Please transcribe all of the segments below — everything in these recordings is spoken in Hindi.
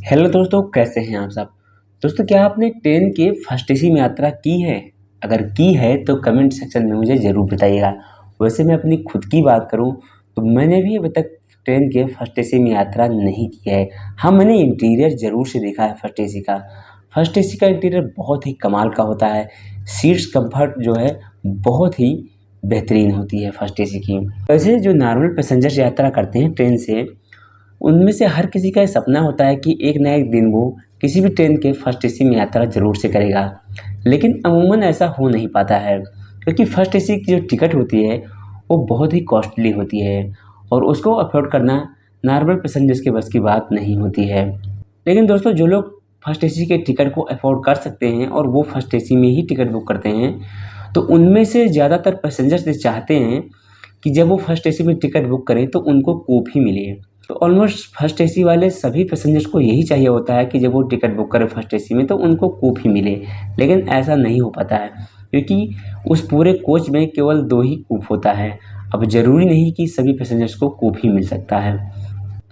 हेलो दोस्तों, कैसे हैं आप सब। दोस्तों, क्या आपने ट्रेन के फर्स्ट एसी में यात्रा की है? अगर की है तो कमेंट सेक्शन में मुझे ज़रूर बताइएगा। वैसे मैं अपनी खुद की बात करूं तो मैंने भी अभी तक ट्रेन के फर्स्ट एसी में यात्रा नहीं की है। हाँ, मैंने इंटीरियर ज़रूर से देखा है फर्स्ट एसी का। फर्स्ट एसी का इंटीरियर बहुत ही कमाल का होता है। सीट्स कंफर्ट जो है बहुत ही बेहतरीन होती है फर्स्ट एसी की। वैसे जो नॉर्मल पैसेंजर्स यात्रा करते हैं ट्रेन से, उनमें से हर किसी का ये सपना होता है कि एक ना एक दिन वो किसी भी ट्रेन के फर्स्ट एसी में यात्रा ज़रूर से करेगा। लेकिन अमूमन ऐसा हो नहीं पाता है, क्योंकि फर्स्ट एसी की जो टिकट होती है वो बहुत ही कॉस्टली होती है और उसको अफोर्ड करना नॉर्मल पैसेंजर्स के बस की बात नहीं होती है। लेकिन दोस्तों, जो लोग फर्स्ट एसी के टिकट को अफोर्ड कर सकते हैं और वो फर्स्ट एसी में ही टिकट बुक करते हैं, तो उनमें से ज़्यादातर पैसेंजर्स ये चाहते हैं कि जब वो फर्स्ट एसी में टिकट बुक करें तो उनको कूप ही मिले। तो ऑलमोस्ट फर्स्ट एसी वाले सभी पैसेंजर्स को यही चाहिए होता है कि जब वो टिकट बुक करें फर्स्ट एसी में तो उनको कूप ही मिले। लेकिन ऐसा नहीं हो पाता है, क्योंकि उस पूरे कोच में केवल 2 ही कूप होता है। अब ज़रूरी नहीं कि सभी पैसेंजर्स को कूप ही मिल सकता है।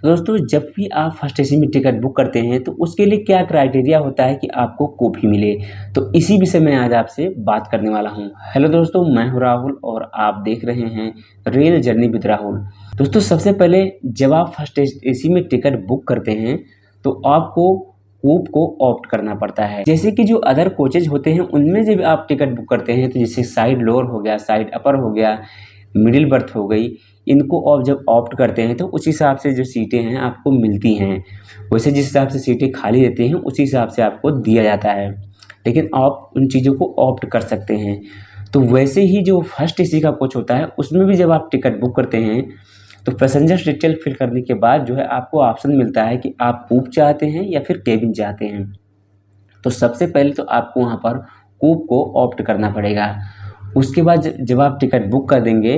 तो दोस्तों, जब भी आप फर्स्ट एसी में टिकट बुक करते हैं तो उसके लिए क्या क्राइटेरिया होता है कि आपको कॉफ़ी मिले, तो इसी विषय में आज आपसे बात करने वाला हूं। हेलो दोस्तों, मैं हूं राहुल और आप देख रहे हैं रेल जर्नी विद राहुल। दोस्तों, सबसे पहले जब आप फर्स्ट एसी में टिकट बुक करते हैं तो आपको कूप को ऑप्ट करना पड़ता है। जैसे कि जो अदर कोचेज होते हैं उनमें जब आप टिकट बुक करते हैं तो जैसे साइड लोअर हो गया, साइड अपर हो गया, मिडिल बर्थ हो गई, इनको आप जब ऑप्ट करते हैं तो उस हिसाब से जो सीटें हैं आपको मिलती हैं। वैसे जिस हिसाब से सीटें खाली रहती हैं उसी हिसाब से आपको दिया जाता है, लेकिन आप उन चीज़ों को ऑप्ट कर सकते हैं। तो वैसे ही जो फर्स्ट एसी का कोच होता है उसमें भी जब आप टिकट बुक करते हैं तो पैसेंजर डिटेल फिल करने के बाद जो है आपको ऑप्शन मिलता है कि आप कूप चाहते हैं या फिर केबिन चाहते हैं। तो सबसे पहले तो आपको वहाँ पर कूप को ऑप्ट करना पड़ेगा। उसके बाद जब आप टिकट बुक कर देंगे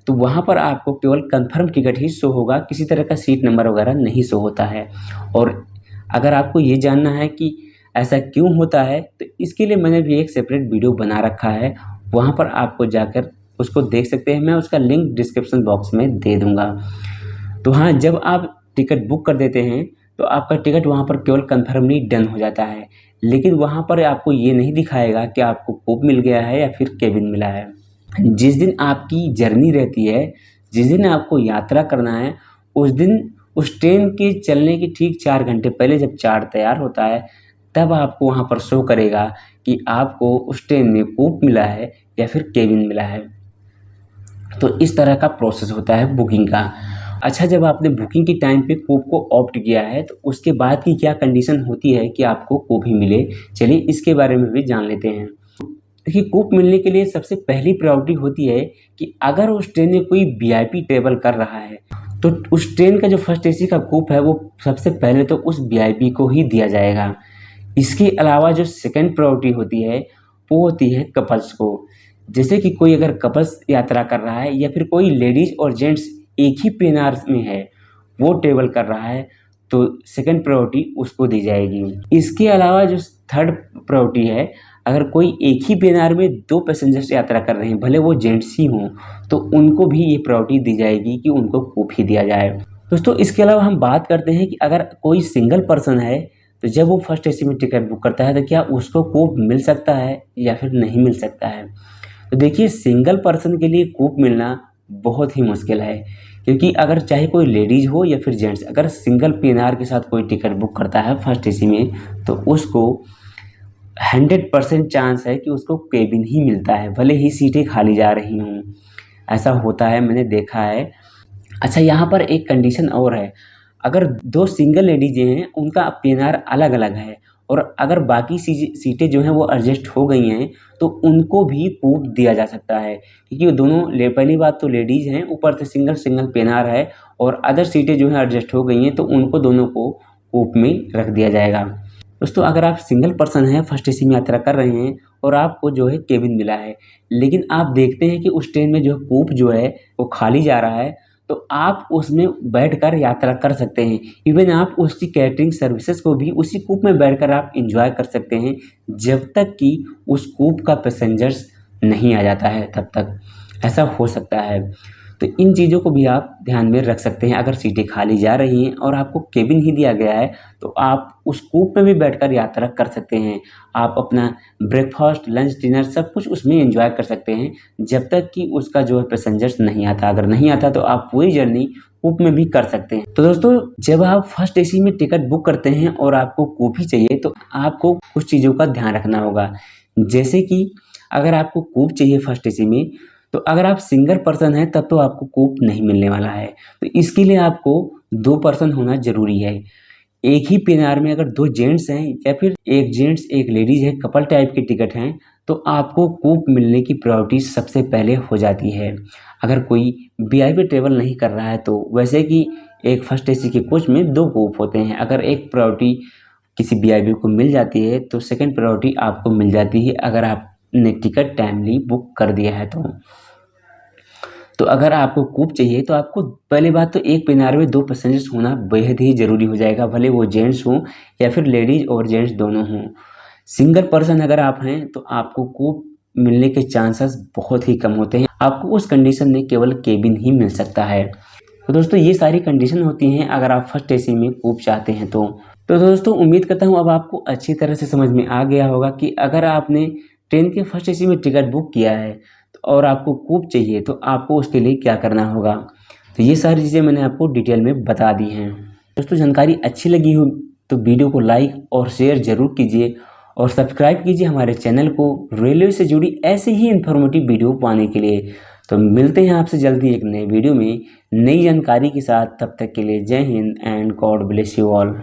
तो वहाँ पर आपको केवल कंफर्म टिकट ही शो होगा, किसी तरह का सीट नंबर वगैरह नहीं शो होता है। और अगर आपको ये जानना है कि ऐसा क्यों होता है तो इसके लिए मैंने भी एक सेपरेट वीडियो बना रखा है, वहाँ पर आपको जाकर उसको देख सकते हैं। मैं उसका लिंक डिस्क्रिप्शन बॉक्स में दे दूँगा। तो हाँ, जब आप टिकट बुक कर देते हैं तो आपका टिकट वहाँ पर केवल कन्फर्मली डन हो जाता है, लेकिन वहाँ पर आपको ये नहीं दिखाएगा कि आपको कूप मिल गया है या फिर केबिन मिला है। जिस दिन आपकी जर्नी रहती है, जिस दिन आपको यात्रा करना है, उस दिन उस ट्रेन के चलने के ठीक 4 घंटे पहले जब चार्ट तैयार होता है, तब आपको वहाँ पर शो करेगा कि आपको उस ट्रेन में कूप मिला है या फिर केबिन मिला है। तो इस तरह का प्रोसेस होता है बुकिंग का। अच्छा, जब आपने बुकिंग के टाइम पे कूप को ऑप्ट किया है तो उसके बाद की क्या कंडीशन होती है कि आपको कूप ही मिले, चलिए इसके बारे में भी जान लेते हैं। देखिए, कूप मिलने के लिए सबसे पहली प्रायोरिटी होती है कि अगर उस ट्रेन में कोई वीआईपी ट्रेवल कर रहा है तो उस ट्रेन का जो फर्स्ट एसी का कूप है वो सबसे पहले तो उस वीआईपी को ही दिया जाएगा। इसके अलावा जो सेकंड प्रायोरिटी होती है वो होती है कपल्स को। जैसे कि कोई अगर कपल्स यात्रा कर रहा है या फिर कोई लेडीज और जेंट्स एक ही पेनार में है, वो ट्रेवल कर रहा है, तो सेकंड प्रायोरिटी उसको दी जाएगी। इसके अलावा जो थर्ड प्रायोरिटी है, अगर कोई एक ही पेनार में 2 पैसेंजर्स यात्रा कर रहे हैं, भले वो जेंट्स ही हों, तो उनको भी ये प्रायोरिटी दी जाएगी कि उनको कूप ही दिया जाए। दोस्तों, इसके अलावा हम बात करते हैं कि अगर कोई सिंगल पर्सन है तो जब वो फर्स्ट एसी में टिकट बुक करता है तो क्या उसको कूप मिल सकता है या फिर नहीं मिल सकता है। तो देखिए, सिंगल पर्सन के लिए कूप मिलना बहुत ही मुश्किल है, क्योंकि अगर चाहे कोई लेडीज़ हो या फिर जेंट्स, अगर सिंगल पीएनआर के साथ कोई टिकट बुक करता है फर्स्ट एसी में तो उसको 100% चांस है कि उसको केबिन ही मिलता है, भले ही सीटें खाली जा रही हों। ऐसा होता है, मैंने देखा है। अच्छा, यहाँ पर एक कंडीशन और है। अगर 2 सिंगल लेडीज़ हैं उनका पीएनआर अलग-अलग है और अगर बाकी सीटें जो हैं वो एडजस्ट हो गई हैं तो उनको भी कूप दिया जा सकता है, क्योंकि वो दोनों पहली बात तो लेडीज़ हैं, ऊपर से सिंगल पीएनआर है और अदर सीटें जो हैं एडजस्ट हो गई हैं तो उनको दोनों को कूप में रख दिया जाएगा। दोस्तों, अगर आप सिंगल पर्सन हैं, फर्स्ट एसी में यात्रा कर रहे हैं और आपको जो है केबिन मिला है, लेकिन आप देखते हैं कि उस ट्रेन में जो कूप जो है वो खाली जा रहा है, तो आप उसमें बैठकर यात्रा कर सकते हैं। इवन आप उसकी कैटरिंग सर्विसेज को भी उसी कूप में बैठकर आप एंजॉय कर सकते हैं, जब तक कि उस कूप का पैसेंजर्स नहीं आ जाता है तब तक। ऐसा हो सकता है। तो इन चीज़ों को भी आप ध्यान में रख सकते हैं। अगर सीटें खाली जा रही हैं और आपको केबिन ही दिया गया है तो आप उस कूप में भी बैठकर यात्रा कर सकते हैं। आप अपना ब्रेकफास्ट, लंच, डिनर सब कुछ उसमें एंजॉय कर सकते हैं जब तक कि उसका जो है पैसेंजर्स नहीं आता। अगर नहीं आता तो आप वही जर्नी कूप में भी कर सकते हैं। तो दोस्तों, जब आप फर्स्ट एसी में टिकट बुक करते हैं और आपको कूप ही चाहिए तो आपको कुछ चीज़ों का ध्यान रखना होगा। जैसे कि अगर आपको कूप चाहिए फर्स्ट एसी में, तो अगर आप सिंगल पर्सन हैं तब तो आपको कूप नहीं मिलने वाला है। तो इसके लिए आपको 2 पर्सन होना ज़रूरी है। एक ही पीएनआर में अगर 2 जेंट्स हैं या फिर एक जेंट्स एक लेडीज़ है, कपल टाइप के टिकट हैं, तो आपको कूप मिलने की प्रायोरिटी सबसे पहले हो जाती है। अगर कोई वीआईपी ट्रैवल नहीं कर रहा है तो वैसे कि एक फर्स्ट एसी के कोच में 2 कूप होते हैं। अगर एक प्रायोरिटी किसी वीआईपी को मिल जाती है तो सेकंड प्रायोरिटी आपको मिल जाती है, अगर आपने टिकट टाइमली बुक कर दिया है तो अगर आपको कूप चाहिए तो आपको पहली बात तो एक पीएनआर में 2 पैसेंजर्स होना बेहद ही ज़रूरी हो जाएगा, भले वो जेंट्स हों या फिर लेडीज़ और जेंट्स दोनों हों। सिंगल पर्सन अगर आप हैं तो आपको कूप मिलने के चांसेस बहुत ही कम होते हैं। आपको उस कंडीशन में केवल केबिन ही मिल सकता है। तो दोस्तों, ये सारी कंडीशन होती हैं अगर आप फर्स्ट एसी में कूप चाहते हैं तो दोस्तों, उम्मीद करता हूँ अब आपको अच्छी तरह से समझ में आ गया होगा कि अगर आपने ट्रेन के फर्स्ट एसी में टिकट बुक किया है और आपको कूप चाहिए तो आपको उसके लिए क्या करना होगा। तो ये सारी चीज़ें मैंने आपको डिटेल में बता दी हैं। दोस्तों, जानकारी अच्छी लगी हो तो वीडियो को लाइक और शेयर ज़रूर कीजिए और सब्सक्राइब कीजिए हमारे चैनल को रेलवे से जुड़ी ऐसे ही इन्फॉर्मेटिव वीडियो पाने के लिए। तो मिलते हैं आपसे जल्दी एक नए वीडियो में नई जानकारी के साथ। तब तक के लिए जय Hind and God bless you all.